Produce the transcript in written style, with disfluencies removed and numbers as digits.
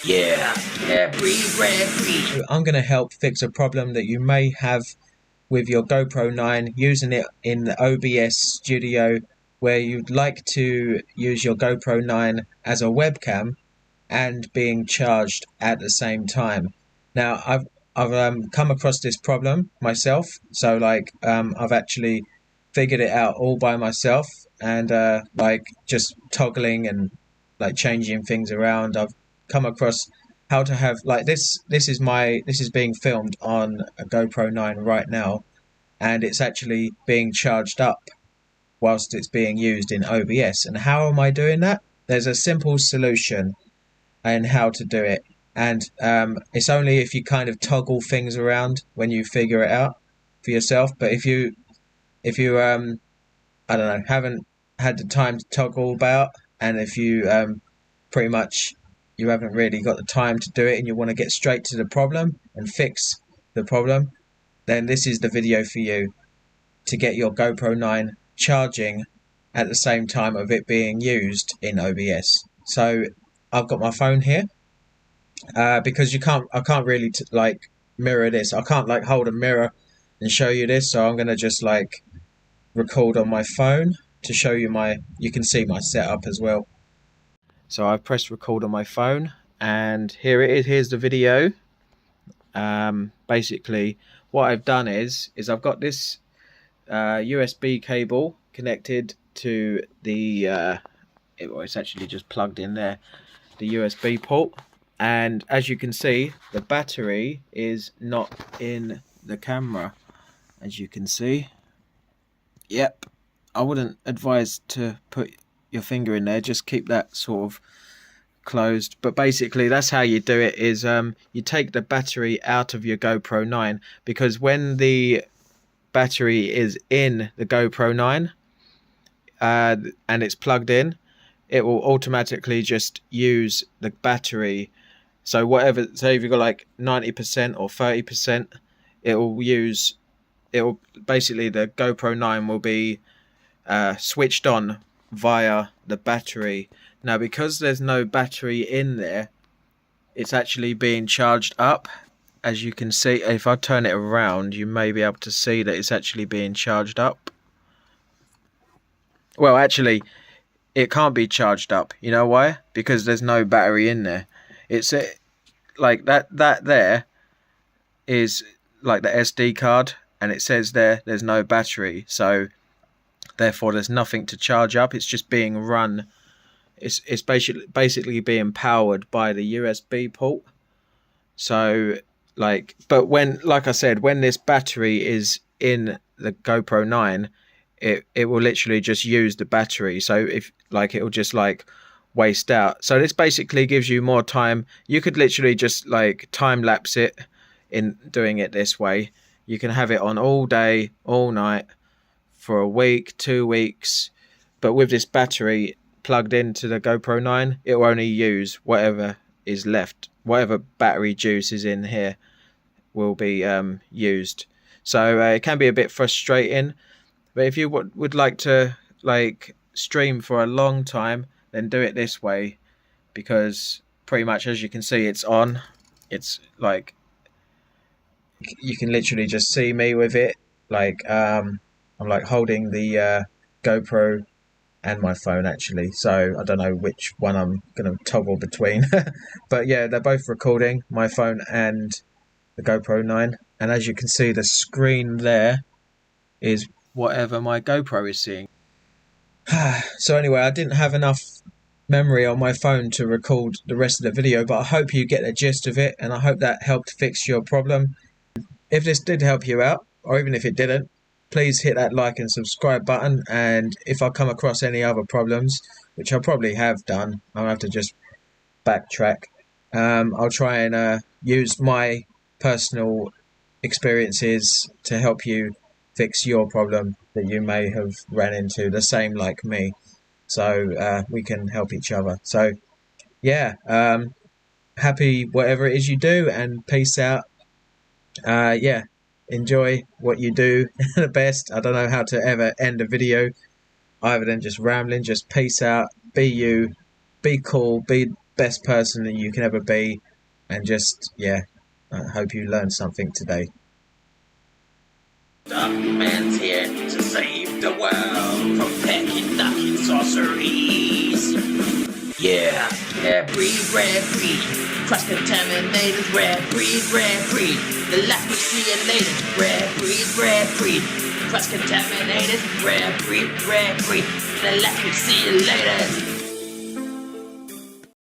Yeah, breathe. I'm going to help fix a problem that you may have with your GoPro9 using it in the OBS studio, where you'd like to use your GoPro9 as a webcam and being charged at the same time. Now, I've come across this problem myself, so I've actually figured it out all by myself, and like just toggling and like changing things around. I've come across how to have like this is being filmed on a GoPro9 right now, and it's actually being charged up whilst it's being used in OBS. And how am I doing that? There's a simple solution and how to do it, and it's only if you kind of toggle things around when you figure it out for yourself. But if you I don't know, haven't had the time to toggle about, and if you pretty much you haven't really got the time to do it and you want to get straight to the problem and fix the problem, then this is the video for you, to get your GoPro9 charging at the same time of it being used in OBS. So I've got my phone here, because I can't really like mirror this. I can't like hold a mirror and show you this, so I'm gonna just like record on my phone to show you you can see my setup as well. So I've pressed record on my phone, and here it is. Here's the video. Basically what I've done is I've got this USB cable connected to the it's actually just plugged in there, the USB port, and as you can see, the battery is not in the camera, as you can see. Yep, I wouldn't advise to put your finger in there, just keep that sort of closed. But basically that's how you do it, is you take the battery out of your GoPro9, because when the battery is in the GoPro9 and it's plugged in, it will automatically just use the battery. So whatever, say if you've got like 90% or 30%, basically the GoPro9 will be switched on via the battery. Now because there's no battery in there, it's actually being charged up. As you can see, if I turn it around, you may be able to see that it's actually being charged up. Well, actually it can't be charged up. You know why? Because there's no battery in there. It's like that there is like the SD card, and it says there's no battery, so therefore there's nothing to charge up. It's just being run. It's basically being powered by the USB port. So but like I said, when this battery is in the GoPro9, it will literally just use the battery. So if it will just waste out. So this basically gives you more time. You could literally just time lapse it in doing it this way. You can have it on all day, all night, for a week, 2 weeks. But with this battery plugged into the GoPro9, it will only use whatever is left. Whatever battery juice is in here will be used. So it can be a bit frustrating. But if you would like to stream for a long time, then do it this way, because pretty much as you can see, it's on. It's you can literally just see me with it. I'm holding the GoPro and my phone actually, so I don't know which one I'm gonna toggle between. But yeah, they're both recording, my phone and the GoPro9, and as you can see, the screen there is whatever my GoPro is seeing. So anyway, I didn't have enough memory on my phone to record the rest of the video, but I hope you get the gist of it, and I hope that helped fix your problem. If this did help you out, or even if it didn't, please hit that like and subscribe button. And if I come across any other problems, which I probably have done, I'll have to just backtrack. I'll try and use my personal experiences to help you fix your problem that you may have ran into, the same like me, so we can help each other. So yeah, happy whatever it is you do, and peace out. Yeah, enjoy what you do the best. I don't know how to ever end a video other than just rambling. Just peace out, be you, be cool, be best person that you can ever be. And just, yeah, I hope you learned something today. DuckMan's here to save the world from pecking, knocking sorceries. Yeah, breed, red breed. Cross-contaminated, red breed, red breed. The last we see you later, red breed. Cross-contaminated, red breed. The last we see you later.